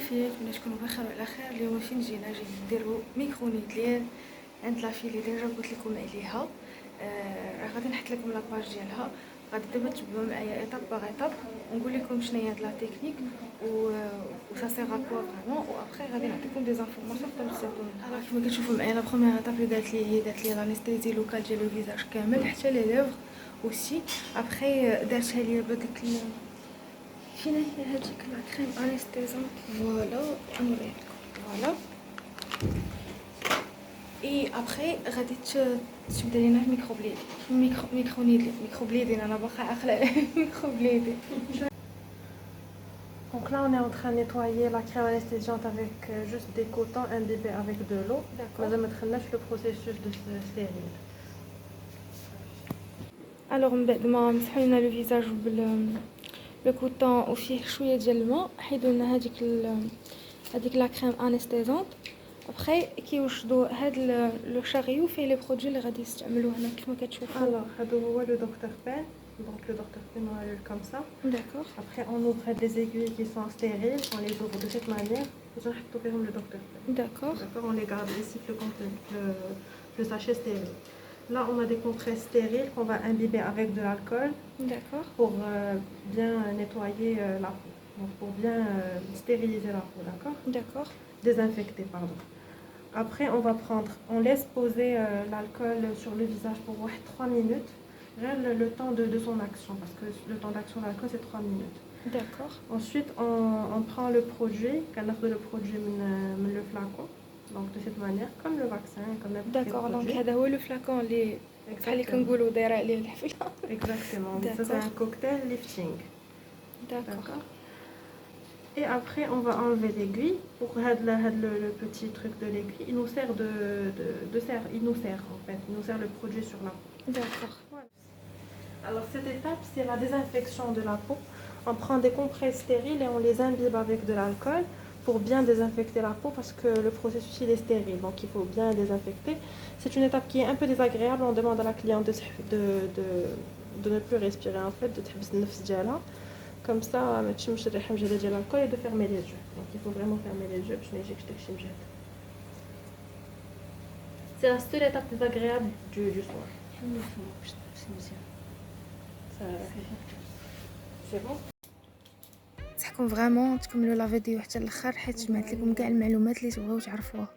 خفيف باش تكونوا بخير وعلى خير. اليوم فين جينا نديرو ميكرونيدلين عند لافي اللي ديجا قلت لكم عليها. غادي نحط لكم لاباج ديالها، غادي دابا تبعوا معايا ايطاب باغ ايطاب ونقول لكم شنو هي هاد لا تكنيك و سا سيغ ا كوا فريمون، و ابخي غادي نعطيكم دي انفورماسيون تقدروا تستافدوا منها. كيما كتشوفوا معايا لا بروميير ايطاب اللي دارت لي لانستيزي لوكال ديال لو فيزاج كامل حتى لي ليفر اوسي. ابخي دارتها ليا بديك فين هي هذيك لا كريم انستيزون. فوالا نوريها لكم. فوالا اي ابخي غادي تبدا لينا ميكروبليدين انا باقا عاقله على ميكروبليدين. Donc là, on est en train de nettoyer la crème anesthésiante avec juste des cotons imbibés avec de l'eau. D'accord. On va mettre le processus de stérile. الوغ من بعد ما مسحوا لنا لو فيزاج لو كوطون وفيه شويه ديال الماء، حيدوا لنا هذيك لا كريم انستيزونت. ابخي كيوجدوا هاد لو شاريو فيه لي برودوي اللي غادي يستعملوه هنا كيما كتشوفوا. Alors, هذا هو le docteur Pen. Donc le docteur Pen on va comme ça. داكوغ. Après, on ouvre des aiguilles qui sont stériles. On les ouvre de cette manière. Vous en faites le docteur Pen. داكوغ. D'accord, on les garde ici le sachet stérile. Là, on a des compresses stériles qu'on va imbiber avec de l'alcool داكوغ. pour bien nettoyer la peau. Donc pour bien stériliser la peau, d'accord? داكوغ. Désinfecter, pardon. Après, on laisse poser l'alcool sur le visage pour 3 minutes. Le temps de son action, parce que le temps d'action de l'alcool c'est 3 minutes. داكوغ. Ensuite, on prend le produit, le produit le flacon. Donc de cette manière, comme le vaccin, comme n'importe quel داكوغ. دونك produit. هذا هو لو فلاكون اللي بحال اللي كنقولوا دايره عليه الحفله. Exactement. Ça D'accord. c'est un cocktail lifting. داكوغ. Et après, on va enlever l'aiguille. Pour le petit truc de l'aiguille, il nous sert il nous sert en fait, il nous sert le produit sur la peau. داكوغ. Alors cette étape, c'est la désinfection de la peau. On prend des compresses stériles et on les imbibe avec de l'alcool pour bien désinfecter la peau parce que le processus il est stérile, donc il faut bien désinfecter. C'est une étape qui est un peu désagréable. On demande à la cliente de ne plus respirer en fait, de تحبس النفس ديالها. Comme ça, ما تشمش الريحه المجهده ديال الالكول et de fermer les yeux. Donc il faut vraiment fermer les yeux باش ما يجيكش داكشي مجهد. C'est la seule étape désagréable du soin. C'est bon. نصحكم فريمون تكملوا لا فيديو حتى الاخر حيت جمعت لكم كاع المعلومات اللي تبغيو تعرفوها.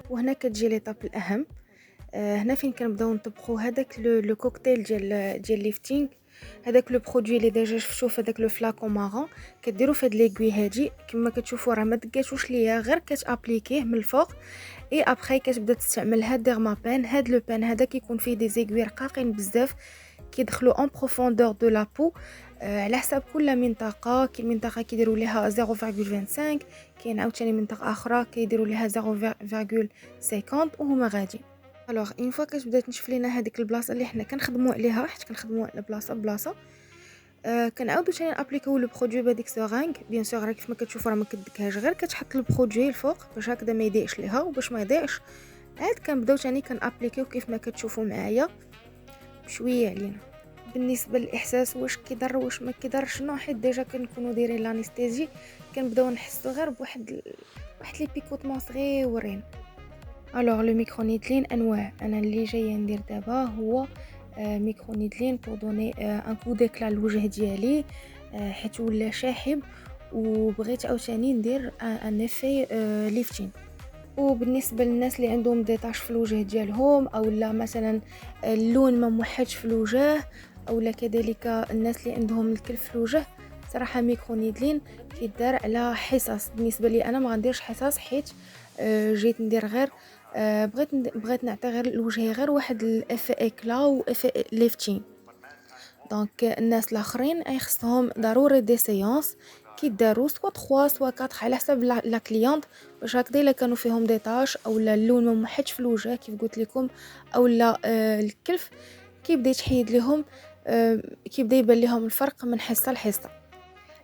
وهنا كتجي ليطاب الاهم. هنا فين كنبداو نطبقوا هذاك لو كوكتيل ديال ليفتينغ. هذاك لو برودوي اللي ديجا شفتوه في هذاك لو فلاكون مارون كديروا في هاد ليغوي هادي كما كتشوفوا راه ما دكاتوش ليا، غير كتابليكيه من الفوق. اي ابخي كتبدا تستعمل هاد ديرمابان. هاد لو بان هذا كيكون فيه دي زيغوي رقاقين بزاف كيدخلوا اون بروفوندور دو لا بو. على حساب كل منطقه، كاين منطقه كيديروا ليها 0.25، كاين عاوتاني منطقه اخرى كيديروا ليها 0.50 وهما غادي. الوغ اون فوا كتبدا تنشف لينا هذيك البلاصه اللي حنا كنخدموا عليها حيت كنخدموا على بلاصه كنعاودو ثاني نابليكيو لو برودوي بهذيك سورانغ. بيان سور راه كيف ما كتشوفوا راه ما كدكهاش، غير كتحط لو برودوي الفوق باش هكذا ما يضيقش ليها، وباش ما يضيقش عاد كنبداو ثاني كنابليكيو كيف ما كتشوفوا معايا بشويه علينا. بالنسبه للاحساس واش كيضر واش ما كيضرش نو، حيت ديجا كنكونوا دايرين لانستيزي كنبداو نحسوا غير بواحد لي بيكوتمون صغيورين. الوغ لو ميكرونيدلين انواع. انا اللي جايه ندير دابا هو ميكرونيدلين بور دوني ان كو ديكلا للوجه ديالي حيت ولا شاحب، وبغيت عاوتاني ندير ان افي ليفتين. وبالنسبه للناس اللي عندهم ديتاش في الوجه ديالهم او لا مثلا اللون ما موحدش في الوجه، او لا كذلك الناس اللي عندهم الكلف في الوجه، صراحه ميكرونيدلين كيدار على حصص. بالنسبه لي انا ما غنديرش حصص حيت جيت ندير غير بغيت نعطي غير الوجه غير واحد الاف اكلا و اف ليفتين. دونك الناس الاخرين اي خصهم ضروري دي سيونس كيداروا سوا 3 سوا 4 على حسب لا كليونط، باش هكذا الا كانوا فيهم ديتاش او اللون ما موحدش في الوجه كيف قلت لكم، او لا الكلف كيبدا يتحيد لهم، كيبدا يبان لهم الفرق من حصه لحصه.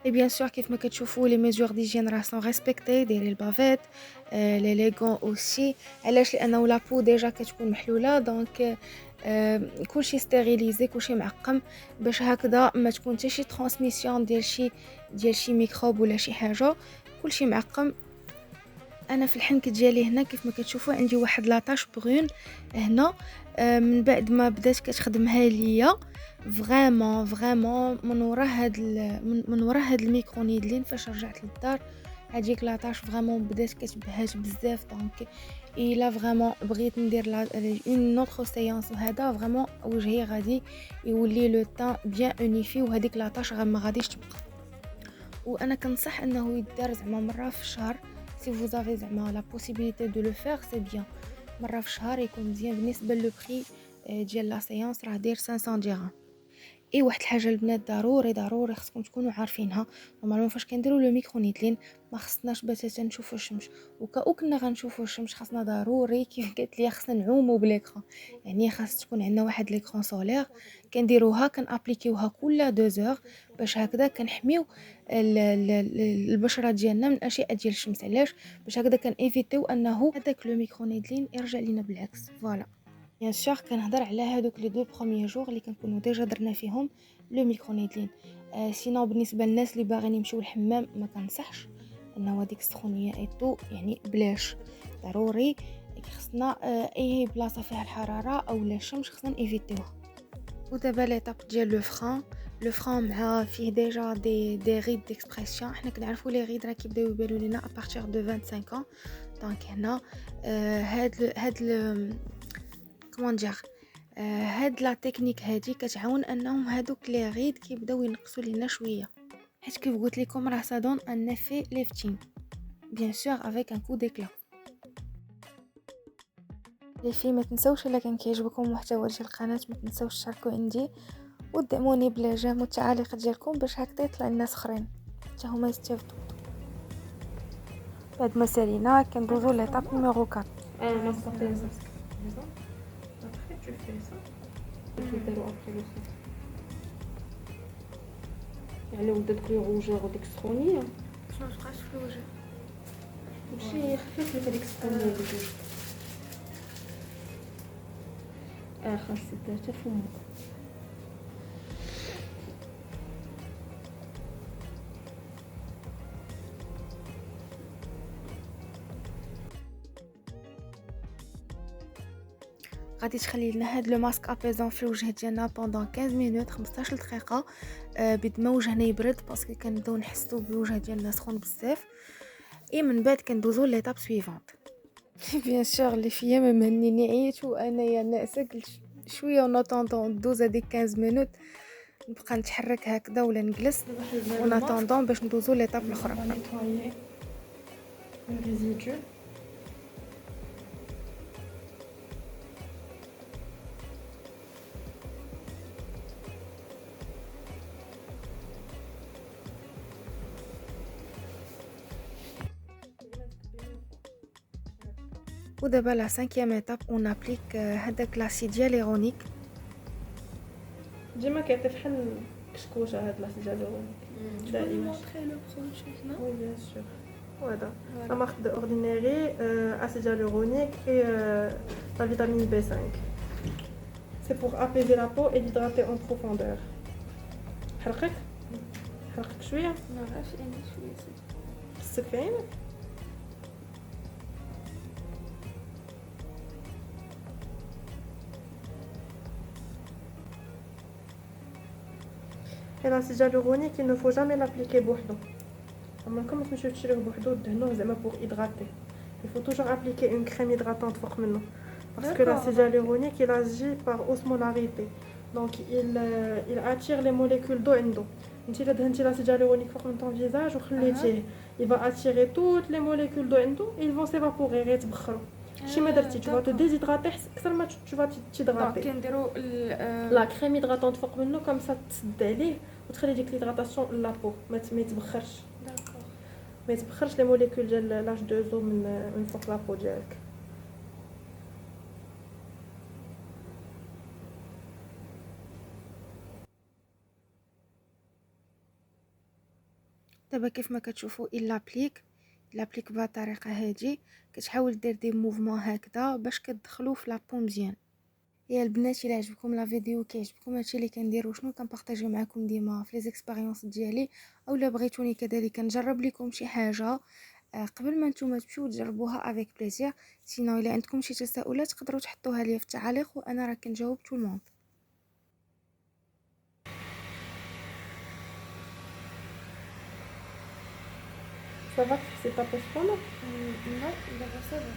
Et bien sûr كيف ما كتشوفوا les mesures d'hygiène راه sont respectées، دايرين البافيت لي ليغون اوسي. علاش؟ لانه لا بو ديجا كتكون محلوله، دونك كلشي ستيريليزي، كلشي معقم باش هكذا ما تكون حتى شي ترانسميسيون ديال شي ميكروب ولا شي حاجه. كلشي معقم. انا في الحنك ديالي هنا كيف ما كتشوفوا عندي واحد لاطاش بغون هنا. من بعد ما بدات كتخدمها ليا فريمون من ورا هاد الميكرونيدلين فاش رجعت للدار هذيك لاطاش فريمون بدات كتبهاج بزاف. دونك الا فريمون بغيت ندير اون اوتر سيونس وهذا فريمون وجهي غادي يولي لو طان بيان اونيفي وهذيك لاطاش ما غاديش تبقى. وانا كنصح انه يدار زعما مره في الشهر. si vous avez زعما la possibilité de le faire c'est bien. مره في الشهر يكون مزيان. بالنسبه لو بري ديال لا سيونس راه داير 500 درهم. اي واحد الحاجه البنات ضروري خصكم تكونوا عارفينها. نورمالمون فاش كنديروا لو ميكرونيدلين ما خصناش بتاتا نشوفوا الشمس. كنا غنشوفوا الشمس خصنا ضروري كيف قالت لي خصنا نعوموا بليكرون. يعني خاص تكون عندنا واحد ليكرون سولير كنديروها كنابليكيوها كل 2 زور باش هكذا كنحميو البشره ديالنا من الاشعه ديال الشمس. علاش؟ باش هكذا كنيفيتيو انه هذاك لو ميكرونيدلين يرجع لينا بالعكس. فوالا بيان سور كنهضر على هادوك لي دو بروميير جور اللي كنكونوا ديجا درنا فيهم لو ميكرونيدلين. سينو بالنسبه للناس اللي باغيين يمشيو للحمام ما كنصحش انه هذيك السخونيه ايطو يعني بلاش. ضروري خصنا اي بلاصه فيها الحراره او لا الشمس خصنا ايفيتيوها. ودابا ليطاب ديال لو فران مع فيه ديجا دي غيد ديكسبرسيون. حنا كنعرفوا لي غيد راه كيبداو يبانوا لينا ا بارتير دو 25 ans. دونك هنا هاد كومون دير هاد لا تكنيك هادي كتعاون انهم هادوك لي غيد كيبداو ينقصوا لينا شويه. حيت كيف قلت لكم راه صادون ان افي ليفتين بيان سور افيك ان كو ديكلا. لي في ما تنسوش الا كان كيعجبكم المحتوى ديال القناه ما تنسوش تشاركوا عندي ودعموني بلا جيم والتعاليق ديالكم باش هكذا يطلع الناس اخرين حتى هما يستافدوا. بعد ما سالينا كندوزو ليطاب نيميرو 4. Non, ça fait ça. Après, tu fais ça. Tu fais après le ça. يعني ودات كلي روجير وديك السخونيه شنو بقاش في الوجه ماشي خفيف لك هذيك السخونيه اللي فيك. خاص دير حتى فمك. غادي تخلي لنا هاد لو ماسك ابيزون في الوجه ديالنا بوندون 15 مينوت 15 دقيقه بيد ما وجهنا يبرد باسكو كنبداو نحسوا بالوجه ديالنا سخون بزاف. اي من بعد كندوزو ليطاب سويفونت. بيان سور اللي فيا ما مهنيني عييت وانايا ناعسه قلت شويه ونطوندون دوز هذيك 15 مينوت نبقى نتحرك هكذا ولا نجلس ونطوندون باش ندوزو ليطاب الاخرى. ودابا لا 5e ايتاب اون ابليك هذاك لاسيد دياليرونيك. ديما كيعطي فحال كشكوشه هاد لاسيد هيالورونيك دائما. وي بيان سور وهذا لا مارك دو اوردينيري اسيد هيالورونيك اي لا فيتامين B5. C'est pour apaiser la peau et l'hydrater en profondeur. حرقك شويه ما عرفتش اني شويه بسك في عينك. Et l'acide hyaluronique, il ne faut jamais l'appliquer بوحدو. عمركم تمشيو تشريوه بوحدو تدهنوه زعما pour hydrater. Il faut toujours appliquer une crème hydratante فوق منه. Parce que l'acide hyaluronique, il agit par osmolarité. Donc il attire les molécules d'eau عنده. انت الا دهنتي l'acide hyaluronique فوق من ton visage وخليتيه il va attirer toutes les molécules d'eau عنده et ils vont s'évaporer غيتبخروا. شي ما درتي tu vas te déshydrater اكثر ما tu vas t'hydrater. كنديروا لا كريم هيدراتونط فوق منه كوم سا تسد عليه وتخلي ديك ليدراتاسيون لا بو ما يتبخرش. داكور ما يتبخرش لي موليكول ديال لاج دو زو من فوق لا بو ديالك. دابا كيف ما كتشوفوا لابليك بهذه الطريقه هذه كتحاول دير دي موفمون هكذا باش كتدخلوا في لابو مزيان. يا البنات الا عجبكم لا فيديو كيعجبكم هادشي اللي كندير شنو كنبارطاجي معكم ديما في لي زيكسبيريونس ديالي، اولا بغيتوني كذلك نجرب لكم شي حاجه قبل ما نتوما تمشيو تجربوها افيك بليزير. سينو الا عندكم شي تساؤلات تقدروا تحطوها لي في التعاليق وانا راه كنجاوب طول الموند. Ça va, c'est pas postponed. non دابا صافي.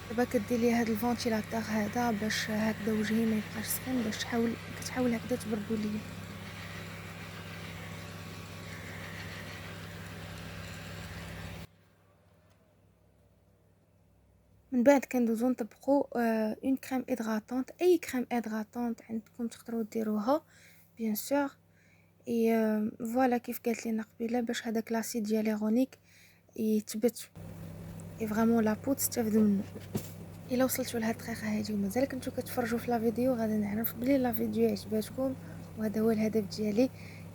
دابا كدير لي هاد الفونتيلاتور هذا باش هكذا وجهي ما يبقاش سخون، باش كتحاول هكذا تبردو ليا. من بعد كندوزو نطبقوا اون كريم ادغاتونط، اي كريم ادغاتونط عندكم تقدروا ديروها بيان سور. اي فوالا كيف قالت لينا قبيله باش هذاك لاسيد هيالورونيك يثبت، اي فريمون لا بو تستافدوا منه. الا وصلتوا لهاد الدقيقه هادي ومازال كنتو كتفرجوا في لا فيديو غادي نعرف بلي لا فيديو عجباتكم، وهذا هو الهدف ديالي.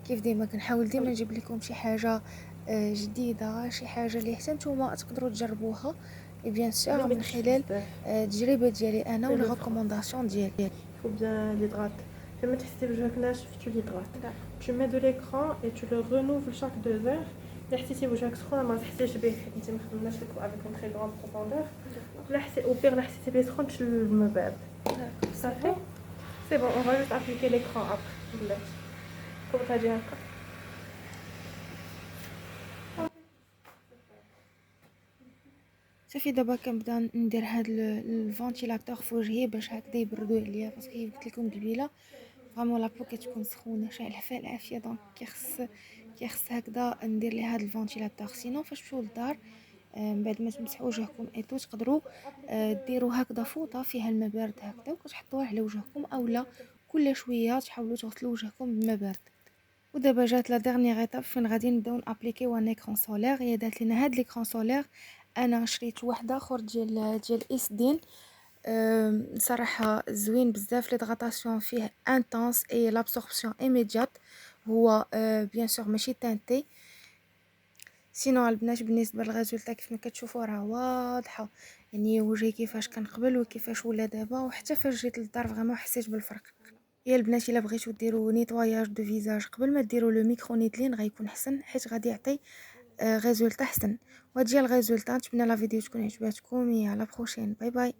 كيف ديما كنحاول ديما نجيب لكم شي حاجه جديده، شي حاجه اللي حتى نتوما تقدروا تجربوها اي بيان سور من خلال التجربه ديالي انا ولا ريكومونداسيون ديالي. Il faut bien l'hydrater. Tu mets tes cheveux nashif, tu l'hydrates. Tu mets de l'écran et tu le renouveles chaque 2 heures. Si tu veux que ما تحسيش به انت ما خدمناش avec une très grande profondeur. لا حسي au pire لا حسيتي به سخون tu le bab. Ça fait c'est bon, on va juste appliquer l'écran après. Comme t'as dit encore. صافي دابا كنبدا ندير هاد الفونتيلاتور في وجهي باش هكذا يبردوا عليا، باسكو قلت لكم قبيله فريمون لابو كتكون سخونه شاعله فيها العافيه، دونك كيخص هكذا ندير لي هاد الفونتيلاتور. سينو فاش تمشيو للدار من بعد ما تمسحوا وجهكم ايتو تقدروا ديروا هكذا فوطه فيها الماء بارد هكذا وكتحطوها على وجهكم، اولا كل شويه تحاولوا تغسلوا وجهكم بالماء بارد. ودابا جات لا ديرنيير ايتاب فين غادي نبداو نابليكيو ان ايكران سولير. هي دات لنا هاد ليكران سولير، انا شريت واحد اخر ديال اسدين صراحه زوين بزاف، ليدغاتاسيون فيه انتنس اي لابسوربسيون ايميديات، هو بيان سور ماشي تانتي. سينو البنات بالنسبه للريزولطا كيف ما كتشوفوا راه واضحه، يعني وجهي كيفاش كان قبل وكيفاش ولا دابا، وحتى فاش جيت للدار فريمون حسيت بالفرق. يا البنات الا بغيتو ديروا نيطواياج دو فيزاج قبل ما ديروا لو ميكرو نيدلين غيكون حسن، حيت غادي يعطي ريزولطا حسن. وهادي هي الريزولطا. نتمنى لا فيديو تكون عجباتكم، يا على بروشين، باي باي.